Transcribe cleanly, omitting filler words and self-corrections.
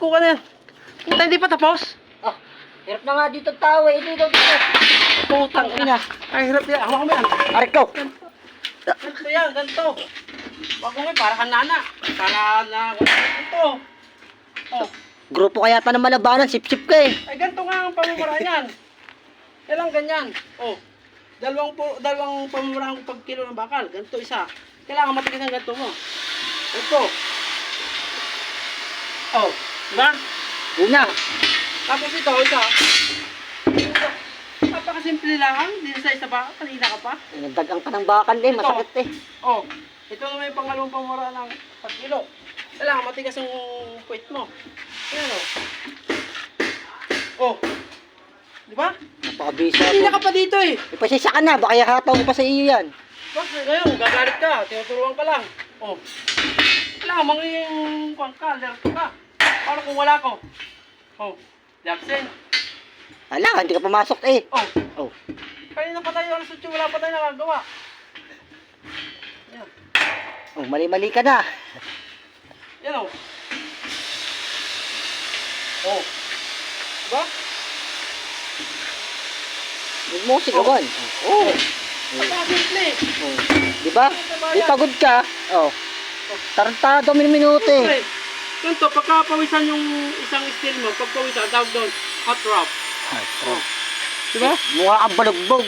ko ka na yan. Puta, hindi pa tapos. Ah, hirap na nga dito tao eh. Dito. Putang ina. Ay, hirap yan. Hawa mo yan. Arikaw. Ganto yan, ganto. Wag mo nga, para kang nana. Para na, ganto. Oh. Grupo kaya ta ng malabanan. Sip-sip ka eh. Ay, ganto nga ang pamumura niyan. Kailang ganyan. Oh. Dalawang pamumura ang pagkilo ng bakal. Ganto isa. Kailangan matigas ang ganto mo. Ito. Oh. Diba? Una. Tapos ito, isa. Napakasimple lang. Hindi sa isa ba? Kanina ka pa. Nagdagang ka ng bakal eh. Masakit eh. Oh. Ito naman yung pangalawang pamumura ng pagkilo. Kailangan matigas ang puwit mo. Ayan o. Oh. Diba? Napakabisa Kanina ako. ka pa dito eh. Ipasisya ka na. Baka ihataw ko pa sa iyo yan. Bakit ngayon, gagalit ka, tinuturuan ka lang. Oh. Kailangan manging kuwan ka, alerto ka. Paano kung wala ko? Oh. Jackson. Ala, hindi ka pumasok eh. Oh. Oh. Kanina pa tayo, alas 8, wala pa tayo nakagawa. Yan. Oh, mali-mali ka na. Yan o. Oh. Diba? Huwag mo sigawan. Oh. Napakasimple. Oh. Diba? Di pagod ka. Oh. Tarantado minuto eh. Ganito, pagkapawisan yung isang steel mo, pagpawisan, tawag doon, hot rod. Oh. Diba? Mukha kang balugbog.